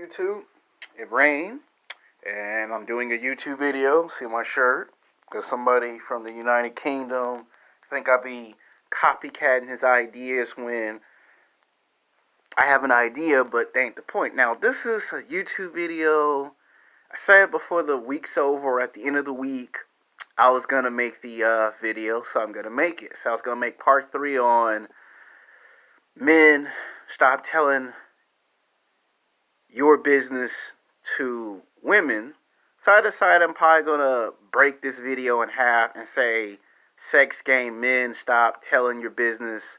YouTube. It rained, and I'm doing a YouTube video. See my shirt? Because somebody from the United Kingdom think I be copycatting his ideas when I have an idea, but that ain't the point. Now, this is a YouTube video. I said before the week's over, at the end of the week, I was going to make the video, so I'm going to make it. So I was going to make part 3 on men stop telling your business to women. So I decided I'm probably going to break this video in half and say, sex game men, stop telling your business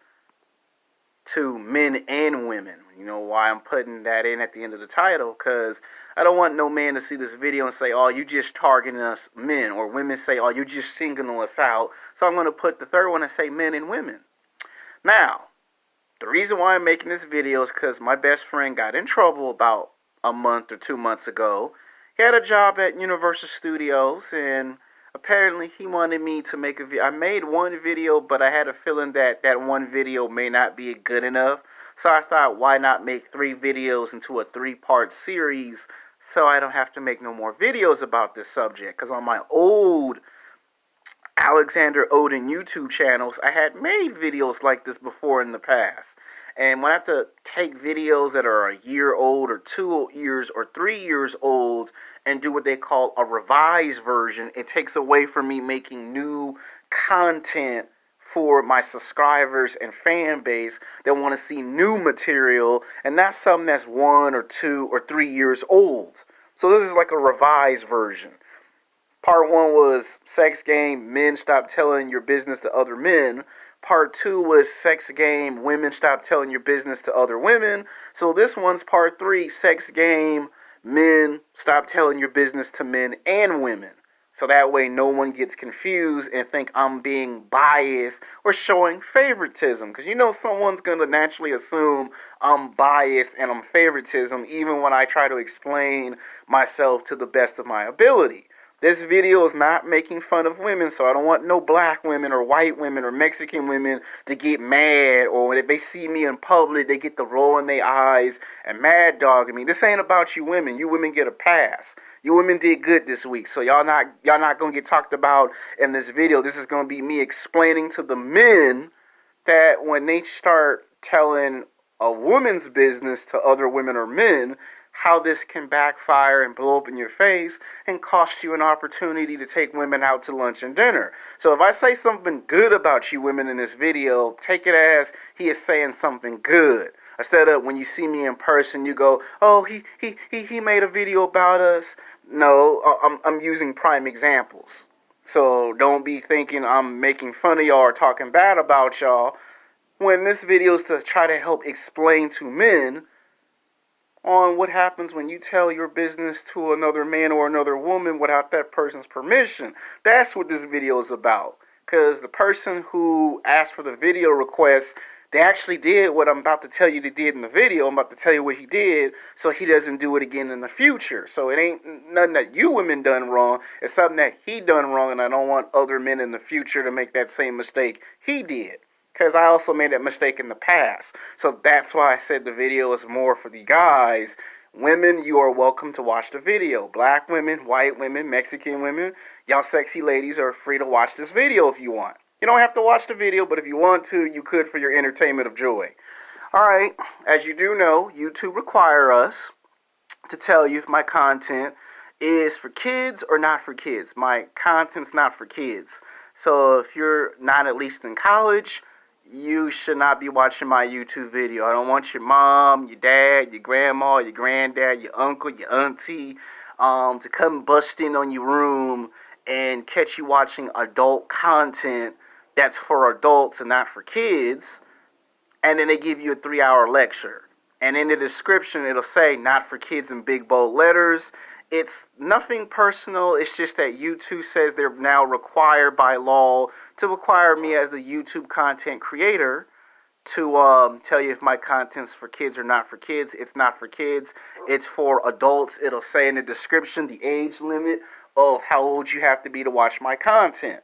to men and women. You know why I'm putting that in at the end of the title? Because I don't want no man to see this video and say, oh, you just targeting us men. Or women say, oh, you just singling us out. So I'm going to put the third one and say men and women. Now, the reason why I'm making this video is because my best friend got in trouble about a month or 2 months ago. He had a job at Universal Studios, and apparently he wanted me to make a video. I made one video, but I had a feeling that that one video may not be good enough. So I thought, why not make 3 videos into a 3-part series so I don't have to make no more videos about this subject? Because on my old Alexander Oden YouTube channels, I had made videos like this before in the past. And when I have to take videos that are a year old or 2 years or 3 years old and do what they call a revised version, it takes away from me making new content for my subscribers and fan base that want to see new material and not something that's 1 or 2 or 3 years old. So this is like a revised version. Part 1 was sex game, men stop telling your business to other men. Part 2 was sex game, women stop telling your business to other women. So this one's part 3, sex game, men stop telling your business to men and women. So that way no one gets confused and think I'm being biased or showing favoritism. Because you know someone's going to naturally assume I'm biased and I'm favoritism even when I try to explain myself to the best of my ability. This video is not making fun of women, so I don't want no black women or white women or Mexican women to get mad, or when they see me in public, they get the roll in their eyes and mad dogging me. This ain't about you women. You women get a pass. You women did good this week, so y'all not gonna get talked about in this video. This is gonna be me explaining to the men that when they start telling a woman's business to other women or men, how this can backfire and blow up in your face and cost you an opportunity to take women out to lunch and dinner. So if I say something good about you women in this video, take it as he is saying something good. Instead of when you see me in person, you go, oh, he made a video about us. No, I'm using prime examples. So don't be thinking I'm making fun of y'all or talking bad about y'all, when this video is to try to help explain to men on what happens when you tell your business to another man or another woman without that person's permission. That's what this video is about. Because the person who asked for the video request, they actually did what I'm about to tell you they did in the video. I'm about to tell you what he did so he doesn't do it again in the future. So it ain't nothing that you women done wrong. It's something that he done wrong, and I don't want other men in the future to make that same mistake he did. Because I also made that mistake in the past. So that's why I said the video is more for the guys. Women, you are welcome to watch the video. Black women, white women, Mexican women, y'all sexy ladies are free to watch this video if you want. You don't have to watch the video, but if you want to, you could for your entertainment of joy. Alright, as you do know, YouTube require us to tell you if my content is for kids or not for kids. My content's not for kids. So if you're not at least in college, you should not be watching my YouTube video. I don't want your mom, your dad, your grandma, your granddad, your uncle, your auntie to come bust in on your room and catch you watching adult content that's for adults and not for kids. And then they give you a 3-hour lecture. And in the description, it'll say not for kids in big bold letters. It's nothing personal. It's just that YouTube says they're now required by law to require me as the YouTube content creator to tell you if my content's for kids or not for kids. It's not for kids. It's for adults. It'll say in the description the age limit of how old you have to be to watch my content.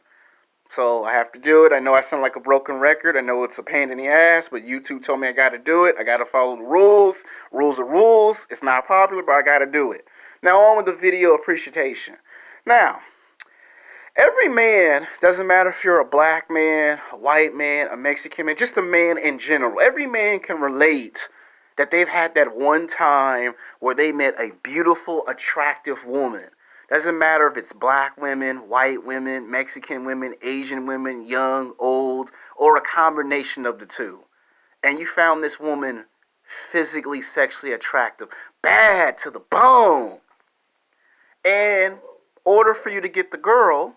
So I have to do it. I know I sound like a broken record. I know it's a pain in the ass, but YouTube told me I got to do it. I got to follow the rules. Rules are rules. It's not popular, but I got to do it. Now on with the video appreciation. Now, every man, doesn't matter if you're a black man, a white man, a Mexican man, just a man in general, every man can relate that they've had that one time where they met a beautiful, attractive woman. Doesn't matter if it's black women, white women, Mexican women, Asian women, young, old, or a combination of the two. And you found this woman physically, sexually attractive, bad to the bone. And in order for you to get the girl,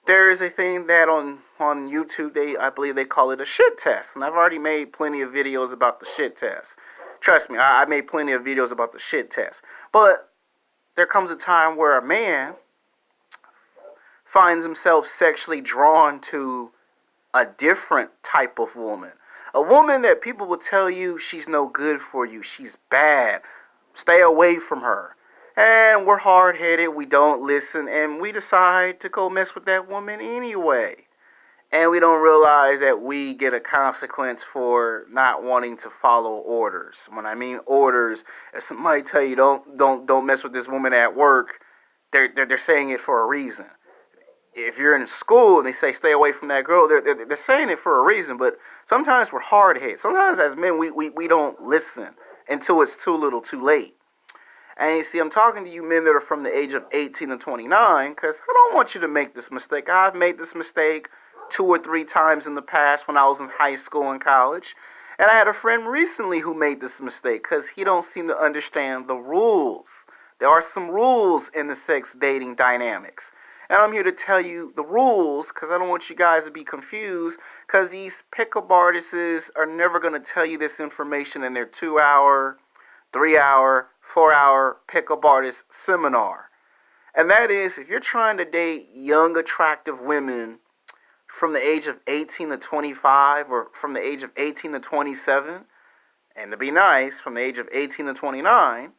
there is a thing that on YouTube I believe they call it a shit test, and I've already made plenty of videos about the shit test. Trust me, I made plenty of videos about the shit test. But there comes a time where a man finds himself sexually drawn to a different type of woman. A woman that people will tell you she's no good for you, she's bad, stay away from her. And we're hard headed, we don't listen, and we decide to go mess with that woman anyway. And we don't realize that we get a consequence for not wanting to follow orders. When I mean orders, if somebody tell you don't mess with this woman at work, they're saying it for a reason. If you're in school and they say stay away from that girl, they're saying it for a reason. But sometimes we're hard headed. Sometimes as men we don't listen until it's too little, too late. And you see, I'm talking to you men that are from the age of 18 to 29 because I don't want you to make this mistake. I've made this mistake 2 or 3 times in the past when I was in high school and college. And I had a friend recently who made this mistake because he don't seem to understand the rules. There are some rules in the sex dating dynamics. And I'm here to tell you the rules because I don't want you guys to be confused because these pickup artists are never going to tell you this information in their 2-hour, 3-hour, 4-hour pickup artist seminar. And that is, if you're trying to date young, attractive women from the age of 18 to 25 or from the age of 18 to 27, and to be nice, from the age of 18 to 29,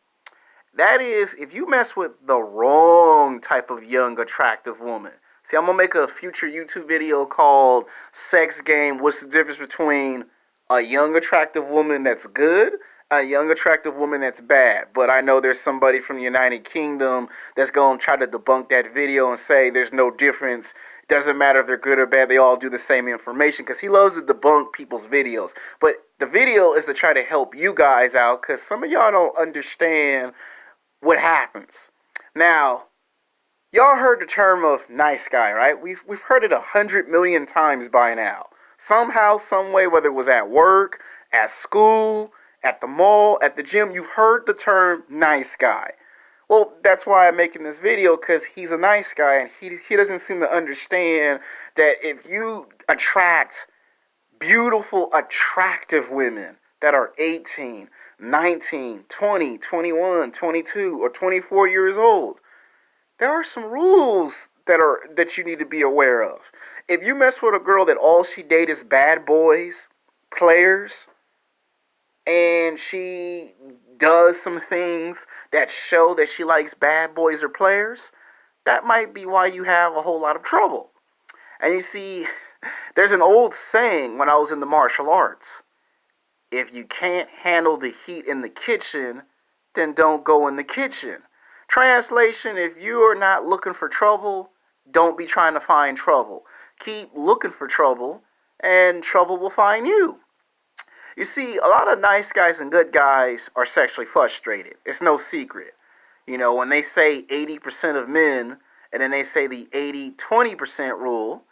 that is, if you mess with the wrong type of young, attractive woman. See, I'm going to make a future YouTube video called Sex Game. What's the difference between a young, attractive woman that's good, a young, attractive woman that's bad? But I know there's somebody from the United Kingdom that's going to try to debunk that video and say there's no difference. Doesn't matter if they're good or bad. They all do the same information because he loves to debunk people's videos. But the video is to try to help you guys out because some of y'all don't understand what happens. Now, y'all heard the term of nice guy, right? We've heard it 100 million times by now. Somehow, some way, whether it was at work, at school, at the mall, at the gym, you've heard the term nice guy. Well, that's why I'm making this video, because he's a nice guy, and he doesn't seem to understand that if you attract beautiful, attractive women that are 18, 19, 20, 21, 22, or 24 years old, there are some rules that you need to be aware of. If you mess with a girl that all she dates is bad boys, players, and she does some things that show that she likes bad boys or players, that might be why you have a whole lot of trouble. And you see, there's an old saying when I was in the martial arts. If you can't handle the heat in the kitchen, then don't go in the kitchen. Translation, if you are not looking for trouble, don't be trying to find trouble. Keep looking for trouble, and trouble will find you. You see, a lot of nice guys and good guys are sexually frustrated. It's no secret. You know, when they say 80% of men, and then they say the 80-20% rule,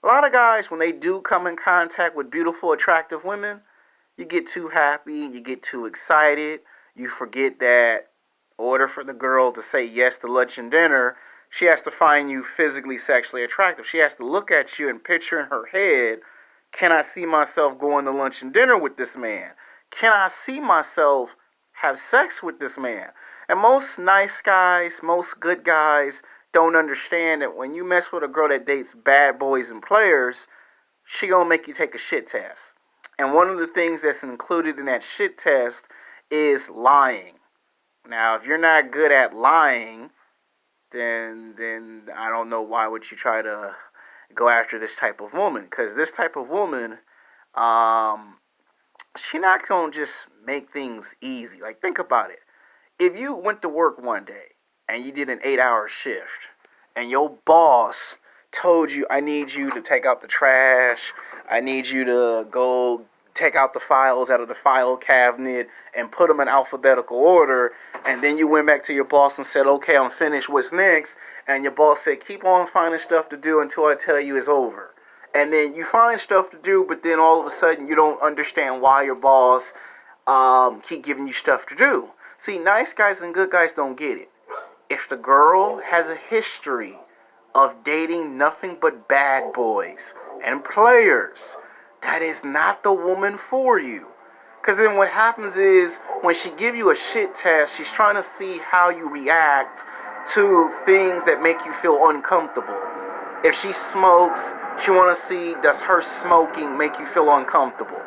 a lot of guys, when they do come in contact with beautiful, attractive women, you get too happy, you get too excited, you forget that in order for the girl to say yes to lunch and dinner, she has to find you physically, sexually attractive. She has to look at you and picture in her head, can I see myself going to lunch and dinner with this man? Can I see myself have sex with this man? And most nice guys, most good guys don't understand that when you mess with a girl that dates bad boys and players, she gonna make you take a shit test. And one of the things that's included in that shit test is lying. Now, if you're not good at lying, then I don't know why would you try to go after this type of woman, because this type of woman, um, she not gonna just make things easy. Like, think about it. If you went to work one day and you did an 8-hour shift, and your boss told you, I need you to take out the trash, I need you to go take out the files out of the file cabinet and put them in alphabetical order, and then you went back to your boss and said, okay, I'm finished, what's next? And your boss said, keep on finding stuff to do until I tell you it's over. And then you find stuff to do, but then all of a sudden you don't understand why your boss keep giving you stuff to do. See, nice guys and good guys don't get it. If the girl has a history of dating nothing but bad boys and players, that is not the woman for you. Because then what happens is, when she give you a shit test, she's trying to see how you react to things that make you feel uncomfortable. If she smokes, she want to see, does her smoking make you feel uncomfortable?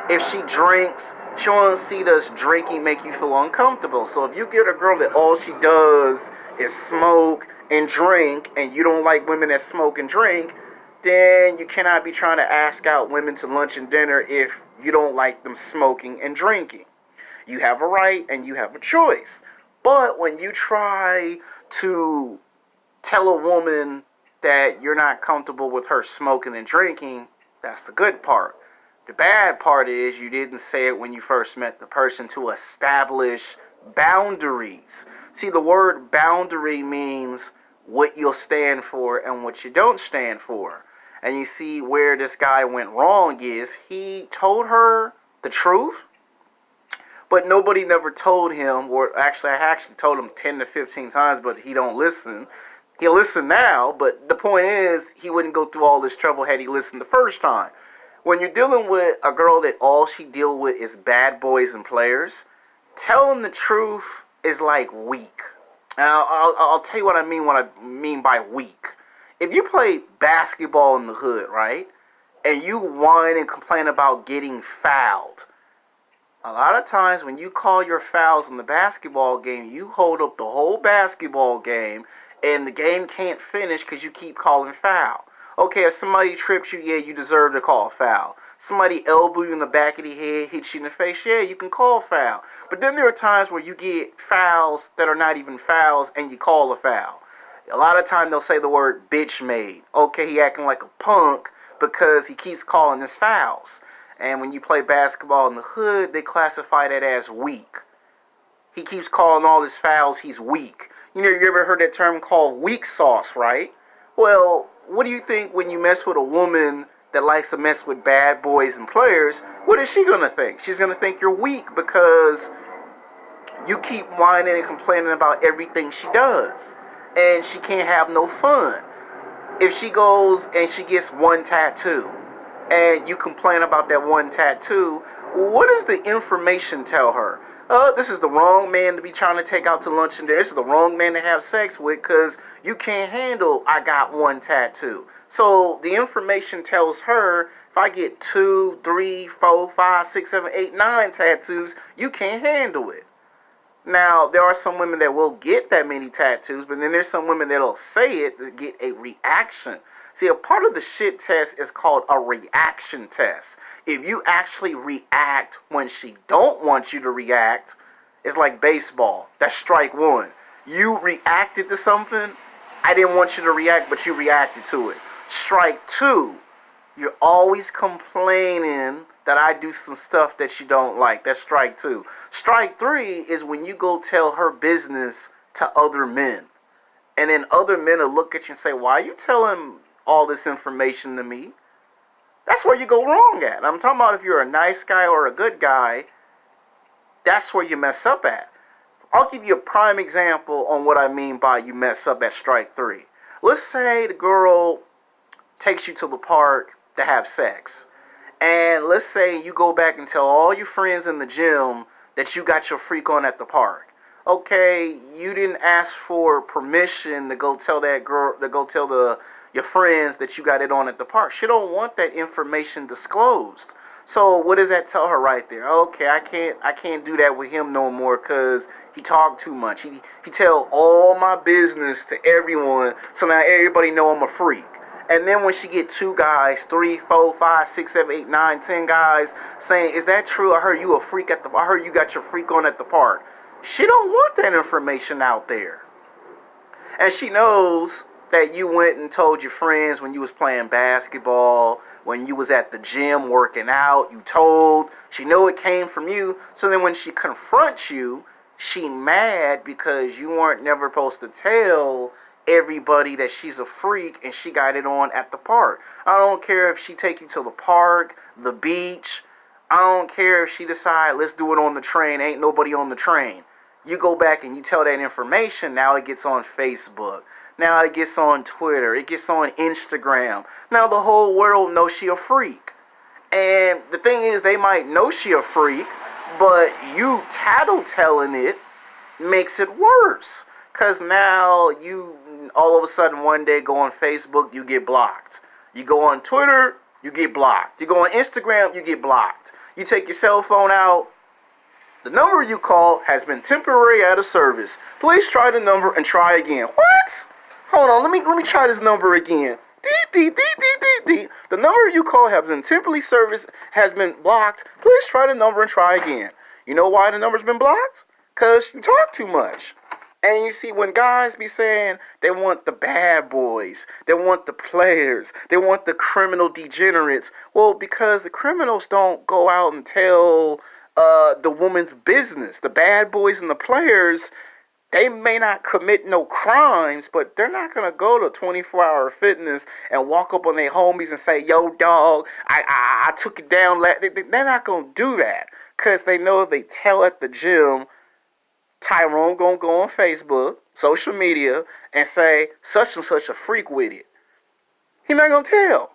If she drinks, she want to see, does drinking make you feel uncomfortable? So if you get a girl that all she does is smoke and drink, and you don't like women that smoke and drink, then you cannot be trying to ask out women to lunch and dinner if you don't like them smoking and drinking. You have a right and you have a choice. But when you try to tell a woman that you're not comfortable with her smoking and drinking, that's the good part. The bad part is you didn't say it when you first met the person to establish boundaries. See, the word boundary means what you'll stand for and what you don't stand for. And you see where this guy went wrong is, he told her the truth, but nobody never told him, or actually I actually told him 10 to 15 times, but he don't listen. He'll listen now, but the point is, he wouldn't go through all this trouble had he listened the first time. When you're dealing with a girl that all she deal with is bad boys and players, telling the truth is like weak. And I'll tell you what I mean by weak. If you play basketball in the hood, right, and you whine and complain about getting fouled, a lot of times when you call your fouls in the basketball game, you hold up the whole basketball game, and the game can't finish because you keep calling foul. Okay, if somebody trips you, yeah, you deserve to call foul. Somebody elbow you in the back of the head, hit you in the face, yeah, you can call foul. But then there are times where you get fouls that are not even fouls, and you call a foul. A lot of time they'll say the word bitch made. Okay, he acting like a punk because he keeps calling his fouls. And when you play basketball in the hood, they classify that as weak. He keeps calling all his fouls, he's weak. You know, you ever heard that term called weak sauce, right? Well, what do you think when you mess with a woman that likes to mess with bad boys and players? What is she going to think? She's going to think you're weak because you keep whining and complaining about everything she does. And she can't have no fun. If she goes and she gets one tattoo, and you complain about that one tattoo, what does the information tell her? This is the wrong man to be trying to take out to lunch and dinner. This is the wrong man to have sex with because you can't handle, I got one tattoo. So the information tells her, if I get 2, 3, 4, 5, 6, 7, 8, 9 tattoos, you can't handle it. Now, there are some women that will get that many tattoos, but then there's some women that'll say it to get a reaction. See, a part of the shit test is called a reaction test. If you actually react when she don't want you to react, it's like baseball. That's strike one. You reacted to something, I didn't want you to react, but you reacted to it. Strike two, you're always complaining that I do some stuff that you don't like. That's strike two. Strike three is when you go tell her business to other men. And then other men will look at you and say, why are you telling all this information to me? That's where you go wrong at. I'm talking about if you're a nice guy or a good guy, that's where you mess up at. I'll give you a prime example on what I mean by you mess up at strike three. Let's say the girl takes you to the park to have sex. And let's say you go back and tell all your friends in the gym that you got your freak on at the park. Okay, you didn't ask for permission to go tell that girl, to go tell your friends that you got it on at the park. She don't want that information disclosed. So what does that tell her right there? Okay, I can't do that with him no more because he talked too much. He tell all my business to everyone, so now everybody know I'm a freak. And then when she get 2 guys, 3, 4, 5, 6, 7, 8, 9, 10 guys saying, "Is that true? I heard you a freak at the. I heard you got your freak on at the park." She don't want that information out there, and she knows that you went and told your friends when you was playing basketball, when you was at the gym working out. You told. She know it came from you. So then when she confronts you, she mad because you weren't never supposed to tell everybody that she's a freak and she got it on at the park. I don't care if she take you to the park, the beach. I don't care if she decide let's do it on the train. Ain't nobody on the train. You go back and you tell that information. Now it gets on Facebook. Now it gets on Twitter. It gets on Instagram. Now the whole world knows she a freak. And the thing is, they might know she a freak, but you tattletelling it makes it worse. Because now you all of a sudden one day go on Facebook, you get blocked. You go on Twitter, you get blocked. You go on Instagram, you get blocked. You take your cell phone out. The number you call has been temporarily out of service. Please try the number and try again. What? Hold on, let me try this number again. The number you call has been temporarily service has been blocked. Please try the number and try again. You know why the number's been blocked? Because you talk too much. And you see, when guys be saying they want the bad boys, they want the players, they want the criminal degenerates, well, because the criminals don't go out and tell the woman's business. The bad boys and the players, they may not commit no crimes, but they're not going to go to 24-hour fitness and walk up on their homies and say, "Yo, dog, I took it down." They're not going to do that because they know if they tell at the gym, Tyrone going to go on Facebook, social media, and say, "Such and such a freak with it." He's not going to tell.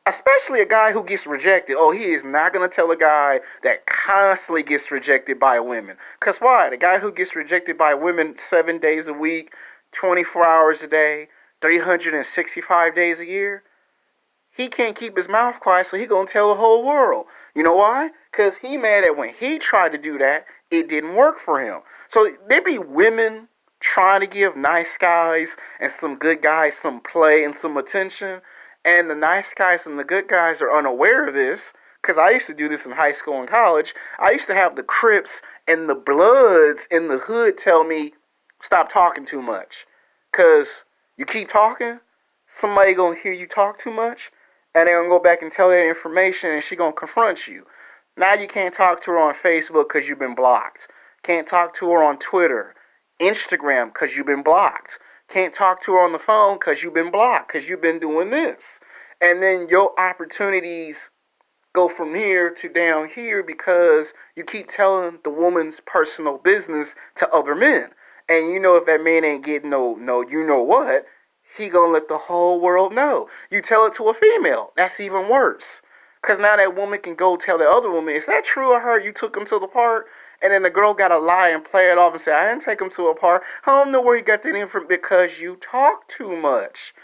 Especially a guy who gets rejected. Oh, he is not going to tell a guy that constantly gets rejected by women. Because why? The guy who gets rejected by women 7 days a week, 24 hours a day, 365 days a year, he can't keep his mouth quiet, so he going to tell the whole world. You know why? Because he mad at when he tried to do that, it didn't work for him. So there be women trying to give nice guys and some good guys some play and some attention. And the nice guys and the good guys are unaware of this, because I used to do this in high school and college. I used to have the Crips and the Bloods in the hood tell me, "Stop talking too much. Because you keep talking, somebody going to hear you talk too much, and they're going to go back and tell that information, and she going to confront you." Now you can't talk to her on Facebook because you've been blocked. Can't talk to her on Twitter, Instagram, because you've been blocked. Can't talk to her on the phone because you've been blocked, because you've been doing this. And then your opportunities go from here to down here because you keep telling the woman's personal business to other men. And you know if that man ain't getting no you know what, he gonna let the whole world know. You tell it to a female, that's even worse. Because now that woman can go tell the other woman, "Is that true? I heard you took him to the park." And then the girl got to lie and play it off and say, "I didn't take him to a park. I don't know where he got that in from," because you talk too much.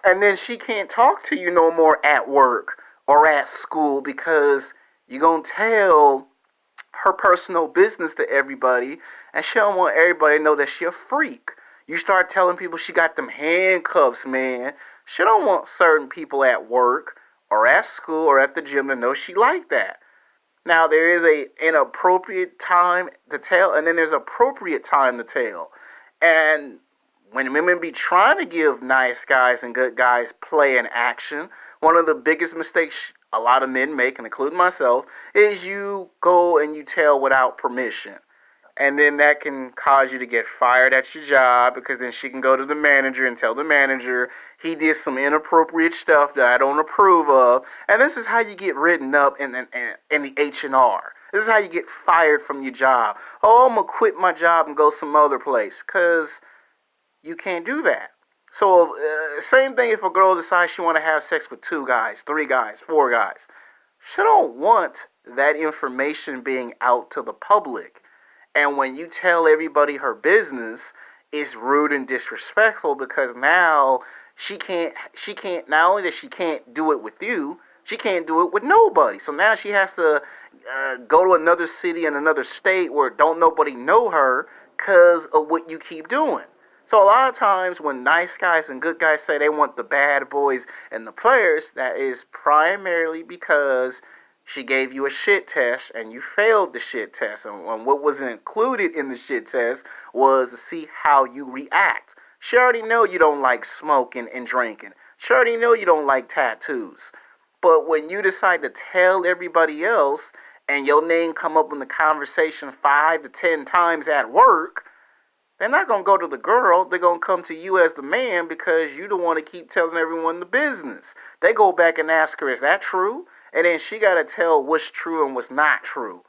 And then she can't talk to you no more at work or at school because you're going to tell her personal business to everybody. And she don't want everybody to know that she a freak. You start telling people she got them handcuffs, man. She don't want certain people at work or at school or at the gym to know she like that. Now, there is an inappropriate time to tell, and then there's appropriate time to tell. And when women be trying to give nice guys and good guys play and action, one of the biggest mistakes a lot of men make, and including myself, is you go and you tell without permission. And then that can cause you to get fired at your job because then she can go to the manager and tell the manager he did some inappropriate stuff that I don't approve of. And this is how you get written up in the H&R. This is how you get fired from your job. "Oh, I'm going to quit my job and go some other place," because you can't do that. So same thing if a girl decides she want to have sex with 2 guys, 3 guys, 4 guys. She don't want that information being out to the public. And when you tell everybody her business, it's rude and disrespectful because now she can't, not only that she can't do it with you, she can't do it with nobody. So now she has to go to another city and another state where don't nobody know her because of what you keep doing. So a lot of times when nice guys and good guys say they want the bad boys and the players, that is primarily because she gave you a shit test and you failed the shit test. And what wasn't included in the shit test was to see how you react. She already know you don't like smoking and drinking. She already know you don't like tattoos. But when you decide to tell everybody else and your name come up in the conversation 5 to 10 times at work, they're not going to go to the girl. They're going to come to you as the man because you don't want to keep telling everyone the business. They go back and ask her, is that true? And then she got to tell what's true and what's not true.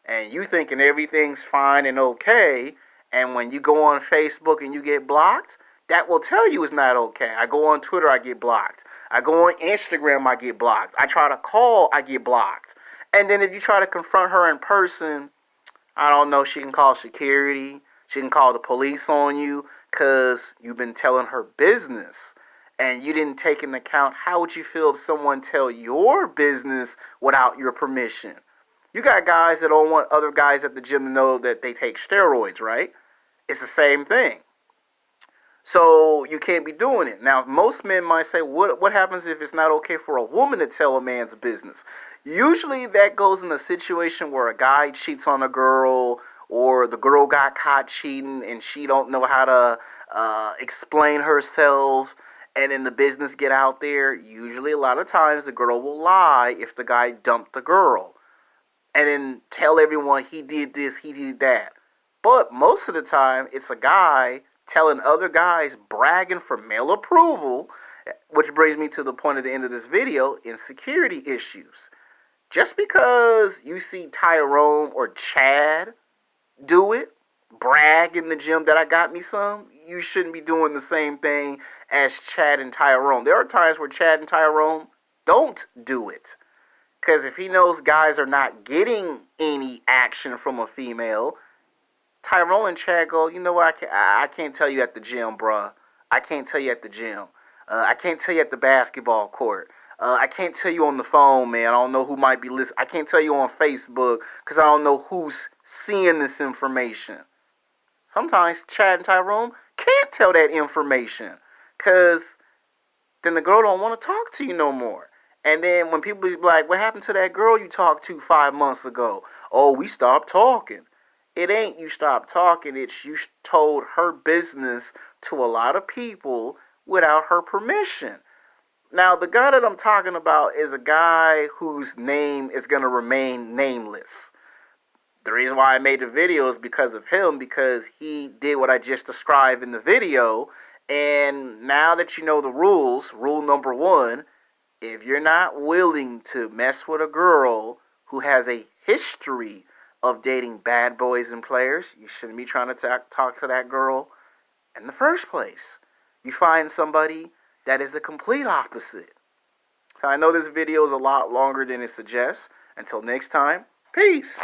And you thinking everything's fine and okay. And when you go on Facebook and you get blocked, that will tell you it's not okay. I go on Twitter, I get blocked. I go on Instagram, I get blocked. I try to call, I get blocked. And then if you try to confront her in person, I don't know, she can call security. She can call the police on you because you've been telling her business and you didn't take into account how would you feel if someone tell your business without your permission. You got guys that don't want other guys at the gym to know that they take steroids, right? It's the same thing. So you can't be doing it. Now, most men might say, what happens if it's not okay for a woman to tell a man's business? Usually that goes in a situation where a guy cheats on a girl or the girl got caught cheating and she don't know how to explain herself, and then the business get out there. Usually a lot of times the girl will lie if the guy dumped the girl and then tell everyone he did this, he did that. But most of the time it's a guy telling other guys, bragging for male approval, which brings me to the point at the end of this video, insecurity issues. Just because you see Tyrone or Chad do it, brag in the gym that I got me some, you shouldn't be doing the same thing as Chad and Tyrone. There are times where Chad and Tyrone don't do it. Because if he knows guys are not getting any action from a female, Tyrone and Chad go, you know what, I can't tell you at the gym, bruh. I can't tell you at the gym. I can't tell you at the basketball court. I can't tell you on the phone, man. I don't know who might be listening. I can't tell you on Facebook because I don't know who's seeing this information. Sometimes Chad and Tyrone can't tell that information because then the girl don't want to talk to you no more. And then when people be like, what happened to that girl you talked to 5 months ago? Oh, we stopped talking. It ain't you stopped talking. It's you told her business to a lot of people without her permission. Now, the guy that I'm talking about is a guy whose name is going to remain nameless. The reason why I made the video is because of him, because he did what I just described in the video. And now that you know the rules, rule number 1, if you're not willing to mess with a girl who has a history of dating bad boys and players, you shouldn't be trying to talk to that girl in the first place. You find somebody that is the complete opposite. So I know this video is a lot longer than it suggests. Until next time, peace.